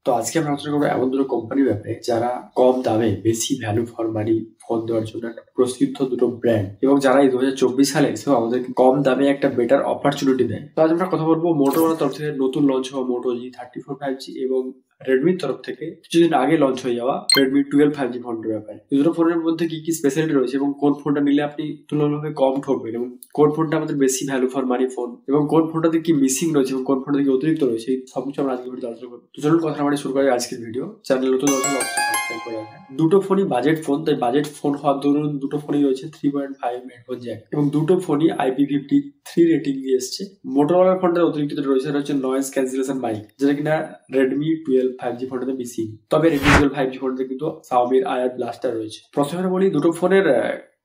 তো আজকে আমরা আলোচনা করবো এমন দুটো কোম্পানির ব্যাপারে যারা কম দামে বেশি ভ্যালু ফর মানি ফোন দেওয়ার জন্য একটা প্রসিদ্ধ দুটো ব্র্যান্ড, এবং যারা এই 2024 সালে এসেও আমাদেরকে কম দামে একটা বেটার অপরচুনিটি দেয়। তো আজ আমরা কথা বলবো মোটোরোলার তরফ থেকে নতুন লঞ্চ হওয়া মোটো G34 5G এবং রেডমির তরফ থেকে কিছুদিন আগে লঞ্চ হয়ে যাওয়া রেডমি 12 5G ফোনটার ব্যাপারে। এই দুটো ফোনের মধ্যে কি কি স্পেশালিটি রয়েছে এবং কোন ফোনটা নিলে আপনি তুলনামূলকভাবে কম ঠকবেন, এবং কোন ফোনটা আমাদের বেশি ভ্যালু ফর মানি ফোন, এবং কোন ফোনটাতে কি মিসিং রয়েছে এবং কোন ফোনটাতে কি অতিরিক্ত রয়েছে, এই সবকিছু আমরা আজকে ভিডিও আলোচনা করবো। তো চলুন কথা আমরা শুরু করি আজকের ভিডিও। চ্যানেল নতুন সাবস্ক্রাইব করে রাখেন। দুটো ফোনই বাজেট ফোন, তাই বাজেট ফোন হওয়ার দরুন দুটো ফোনই রয়েছে 3.5 হেডফোন জ্যাক এবং দুটো ফোনই IP53 রেটিং দিয়ে এসছে। মোটোরোলার ফোনটার অতিরিক্ত যেটা রয়েছে সেটা হচ্ছে নয়েজ ক্যান্সেলেশন মাইক, যেটা কিনা রেডমি 12 5G ফোনটাতে মিসিং। তবে রেডমি 12 5G ফোনটাতে কিন্তু Xiaomi আয়ার ব্লাস্টার রয়েছে। প্রথমে বলি দুটো ফোনের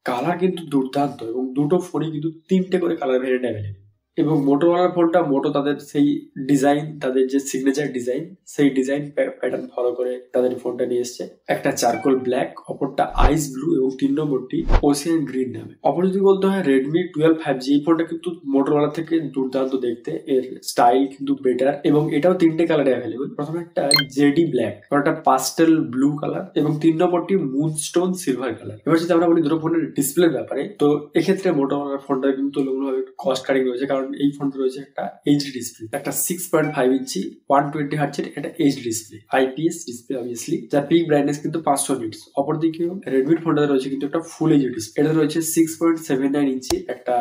কালার কিন্তু দুর্দান্ত এবং দুটো ফোনই কিন্তু 3টে করে কালার ভেরিয়েন্ট অ্যাভেলেবল। এবং মোটোরোলার ফোনটা মোটো তাদের সেই ডিজাইন, তাদের যে সিগনেচার ডিজাইন, সেই ডিজাইন প্যাটার্ন ফলো করে তাদের ফোনটা নিয়ে এসছে। একটা চারকোল ব্ল্যাক, অপরটা আইস ব্লু এবং 3 নম্বরটি ওসিয়ান গ্রিন নামে। অপর যদি বলতে হয় রেডমি 12 5G, এই ফোনটা কিন্তু মোটোরোলা থেকে দুর্দান্ত দেখতে, এর স্টাইল কিন্তু বেটার এবং এটাও 3টে কালারে অ্যাভেলেবল। প্রথমে একটা জেডি ব্ল্যাক, একটা পাস্টেল ব্লু কালার এবং 3 নম্বরটি মুনস্টোন সিলভার কালার। এবার যদি আমরা বলি দুটো ফোনের ডিসপ্লের ব্যাপারে, তো এক্ষেত্রে মোটোরোলার ফোনটা কিন্তু তুলনামূলকভাবে কস্ট কাটিং রয়েছে, কারণ এই ফোনটা রয়েছে একটা এইচডি ডিসপ্লে, একটা 6.5 ইঞ্চি 120 হার্টজের একটা HD display, IPS display obviously, যার পিক ব্রাইটনেস কিন্তু 500 নিটস। অপরদিকে রেডমির ফোনটাতে রয়েছে কিন্তু একটা ফুল এইচডি ডিসপ্লে, এটা রয়েছে 6.79 ইঞ্চি একটা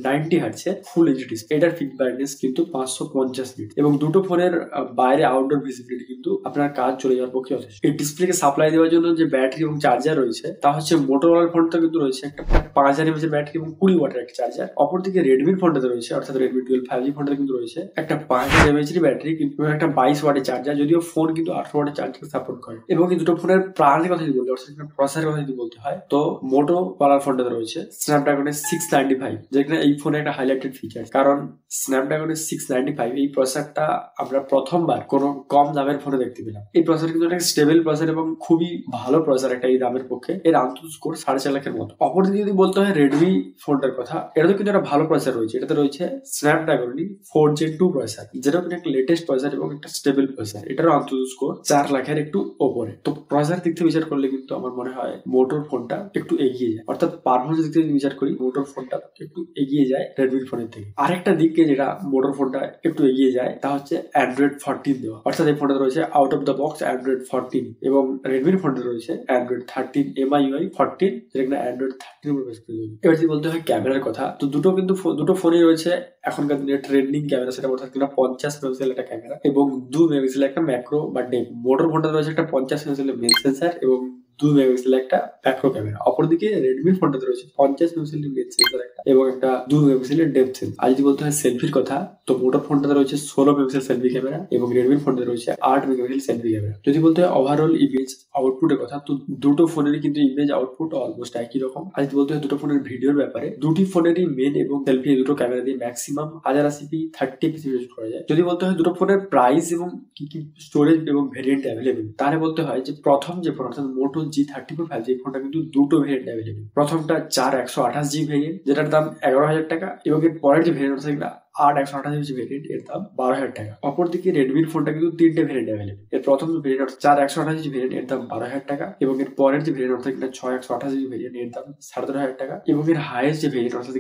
90 হার্টজের ফুল এইচডি ডিসপ্লে, এটার পিক ব্রাইটনেস কিন্তু 550 নিট। এবং দুটো ফোনের বাইরে আউটডোর ভিজিবিলিটি কিন্তু আপনার কাজ চলে যাওয়ার পক্ষে যথেষ্ট। এই ডিসপ্লেকে সাপ্লাই দেওয়ার জন্য যে ব্যাটারি এবং চার্জার রয়েছে তা হচ্ছে মোটোরোলার ফোনটা কিন্তু রয়েছে একটা 5000 mAh এর ব্যাটারি এবং 20 ওয়াটের একটা চার্জার। অপরদিকে রেডমির ফোনটাতে রয়েছে, অর্থাৎ রেডমি 12 5G ফোনটাতে কিন্তু রয়েছে একটা 5000 mAh এর ব্যাটারি কিন্তু একটা 22 ওয়াটের চার্জার, যদিও ফোন কিন্তু 18 ওয়াটের চার্জার সাপোর্ট করে। এবং এই দুটো ফোনের প্রাণের কথা যদি বলতে, অর্থাৎ প্রসেসরের কথা যদি বলতে হয়, তো মোটোরোলার ফোনটাতে রয়েছে স্ন্যাপড্রাগনের 695, যেখানে এই ফোনে একটা হাইলাইটেড ফিচার, কারণ স্ন্যাপড্রাগনের 695 এই প্রসেসরটা আমরা প্রথমবার কোনো কম দামের ফোনে দেখতে পেলাম। এই প্রসেসর কিন্তু একটা স্টেবল প্রসেসর এবং খুবই ভালো প্রসেসর একটা এই দামের পক্ষে। এর আন্তঃ স্কোর 4.5 লাখের মতো। অপরদিকে যদি বলতে হয় রেডমি ফোনটার কথা, এটাতে কিন্তু একটা ভালো প্রসেসর রয়েছে, এটাতে রয়েছে স্ন্যাপড্রাগনের 4 Gen 2 প্রসেসর, যেটা কিন্তু একটা লেটেস্ট প্রসেসর এবং একটা স্টেবল প্রসেসর। এটারও আন্তঃ স্কোর 4 লাখের একটু ওপরে। তো প্রসেসর দিক থেকে বিচার করলে কিন্তু আমার মনে হয় মোটোর ফোনটা একটু এগিয়ে যায়, অর্থাৎ পারফরমেন্স দিক থেকে বিচার করি মোটোর ফোনটা একটু এগিয়ে যায় রেডমির ফোনের থেকে। আরেকটা দিকে যেটা মোটোর ফোনটা একটু এগিয়ে যায় তা হচ্ছে অ্যান্ড্রয়েড 14 দেওয়া, অর্থাৎ এই ফোনটা রয়েছে out of the box Android 14 এবং রেডমির ফোনটা রয়েছে অ্যান্ড্রয়েড 13 MIUI 14, যেটা অ্যান্ড্রয়েড 13 উপর বেস করে তৈরি। এবার যদি বলতে হয় ক্যামেরার কথা, তো দুটো ফোনই রয়েছে এখনকার দিনে ট্রেন্ডিং ক্যামেরা, সেটা অর্থাৎ 50 মেগাপিক্সেল একটা ক্যামেরা এবং 2 মেগাপিক্সেল একটা ম্যাক্রো বা ডেপ। মোটোর ফোনটা রয়েছে একটা 50 মেগাপিক্সেলের মেন সেন্সার এবং 2 মেগাপিক্সেল একটা ম্যাক্রো ক্যামেরা। অপরদিকে রেডমির ফোনটাতে রয়েছে 50 মেগাপিক্সেলের মেন সেন্সার একটা এবং একটা 2 মেগাপিক্সেলের ডেপথ সেন্সার। আর যদি বলতে হয় সেলফির কথা, তো মোটোর ফোনটাতে রয়েছে 16 মেগাপিক্সেল সেলফি ক্যামেরা এবং রেডমির ফোনটাতে রয়েছে 8 মেগাপিক্সেল সেলফি ক্যামেরা। যদি বলতে হয় ওভারঅল ইমেজ আউটপুটের কথা, তো দুটো ফোনেরই কিন্তু ইমেজ আউটপুট অলমোস্ট একই রকম। আর যদি বলতে হয় দুটো ফোনের ভিডিওর ব্যাপারে, দুটি ফোনেরই মেন এবং সেলফি দুটো ক্যামেরা দিয়ে ম্যাক্সিমাম 1080p 30fps ইউজ করা যায়। যদি বলতে হয় দুটো ফোনের প্রাইস এবং কি কি স্টোরেজ এবং ভেরিয়েন্ট অ্যাভেলেবল, তাহলে বলতে হয় যে প্রথম যে ফোন অর্থাৎ মোটো G34 5G ফোনটা কিন্তু দুটো ভেরিয়েন্ট অ্যাভেলেবল। প্রথমটা 4 128GB ভেরিয়েন্ট, যেটার দাম 11,000 টাকা, এবং এর পরের যে ভেরিয়েন্ট অর্থাৎ 8 128GB ভেরিয়েন্ট, এর দাম 12,000 টাকা। অপরদিকে রেডমির ফোনটা কিন্তু 3টে ভেরিয়েন্ট অ্যাভেলেবল। এর প্রথম যে ভেরিয়েন্ট অর্থাৎ 4 128GB ভেরিয়েন্ট, এর দাম 12,000 টাকা, এবং এর পরের যে ভেরিয়েন্ট অর্থাৎ 6 128GB ভেরিয়েন্ট, এর দাম 13,500 টাকা, এবং এর হাইয়েস্ট যে ভেরিয়েন্ট অর্থাৎ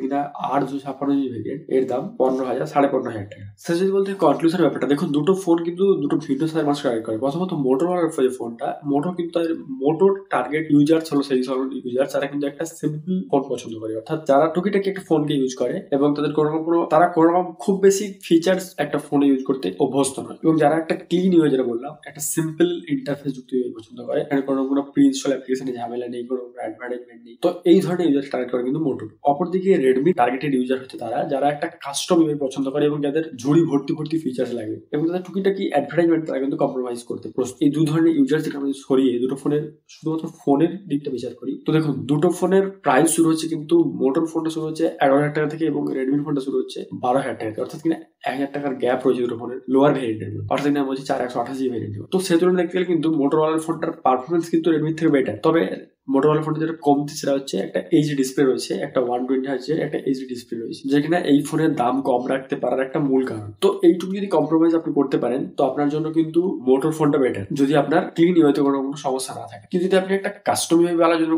8 256GB ভেরিয়েন্ট, এর দাম 15,000 15,500 টাকা। স্যার যদি বলতে কনক্লুশনের ব্যাপারটা, দেখুন দুটো ফোন কিন্তু দুটো ভিন্ন সাইজ মানুষ কানেক্ট করে। প্রথমত মোটোরোলার যে ফোনটা, মোটো কিন্তু মোটোর টার্গেট ইউজার হলো সেই সব ইউজার যারা কিন্তু একটা সিম্পল ফোন পছন্দ করে, অর্থাৎ যারা টুকিটাকি একটা ফোনকে ইউজ করে এবং তাদের তারা কোনো রকম খুব বেশি ফিচার্স একটা ফোনে ইউজ করতে অভ্যস্ত নয়, এবং যারা একটা ক্লিন ইউজ, যেটা বললাম একটা সিম্পল ইন্টারফেস যুক্ত ইউজ পছন্দ করে, এখানে কোনো প্রি ইনস্টল অ্যাপ্লিকেশনে ঝামেলা নেই, কোনো অ্যাডভার্টাইজমেন্ট নেই। তো এই ধরনের ইউজার টার্গেট করে কিন্তু মোটো। অপরদিকে রেডমি টার্গেটেড ইউজার হচ্ছে তারা যারা একটা কাস্টম ইউজ পছন্দ করে এবং যাদের ঝুড়ি ভর্তি ভর্তি ফিচার্স লাগে এবং তাদের টুকিটাকি অ্যাডভার্টাইজমেন্ট তারা কিন্তু কম্প্রোমাইজ করতে প্রস্তুত। এই দু ধরনের ইউজার থেকে আমরা সরিয়ে দুটো ফোনের শুধুমাত্র ফোনের দিকটা বিচার করি, তো দেখুন দুটো ফোনের প্রাইস শুরু হচ্ছে কিন্তু মোটোর ফোনটা শুরু হচ্ছে 11,000 টাকা থেকে এবং রেডমির ফোনটা শুরু হচ্ছে 12,000 টাকা থেকে, অর্থাৎ 1,000 টাকার গ্যাপ রয়েছে দুটো ফোনের লোয়ার ভেরিয়েন্টের মধ্যে, অর্থাৎ আমি বলছি 4 128GB ভেরিয়েন্ট। তো সেই তুলনায় দেখতে গেলে কিন্তু মোটোরোলার ফোনটার পারফরমেন্স কিন্তু রেডমির থেকে বেটার। তবে মোটরোলা ফোনটা যেটা কমতি সেটা হচ্ছে একটা এইচডি ডিসপ্লে রয়েছে, একটা 120 হার্জের একটা এইচডি ডিসপ্লে রয়েছে, যেখানে এই ফোনের দাম কম রাখতে পারার একটা মূল কারণ। তো এইটুকু যদি কম্প্রোমাইজ আপনি করতে পারেন তো আপনার জন্য কিন্তু মোটর ফোনটা বেটার, যদি আপনার ক্লিন হয়তো কোনো সমস্যা না থাকে। কিন্তু যদি আপনি একটা কাস্টমাইজ বেলার জন্য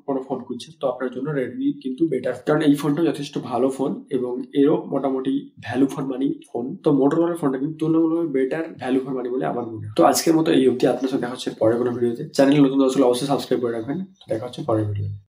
কোনো ফোন খুঁজছেন তো আপনার জন্য রেডমি কিন্তু বেটার, কারণ এই ফোনটা যথেষ্ট ভালো ফোন এবং এরও মোটামুটি ভ্যালু ফর মানি ফোন। তো মোটরোলা ফোনটা কিন্তু তুলনামূলকভাবে বেটার ভ্যালু ফর মানি বলে আমার মনে হয়। তো আজকের মতো এই অবধি, আপনার সাথে দেখা হচ্ছে পরের কোনো ভিডিওতে। চ্যানেল নতুন দর্শক অবশ্যই সাবস্ক্রাইব করে রাখবেন। দেখা হচ্ছে পরের ভিডিও।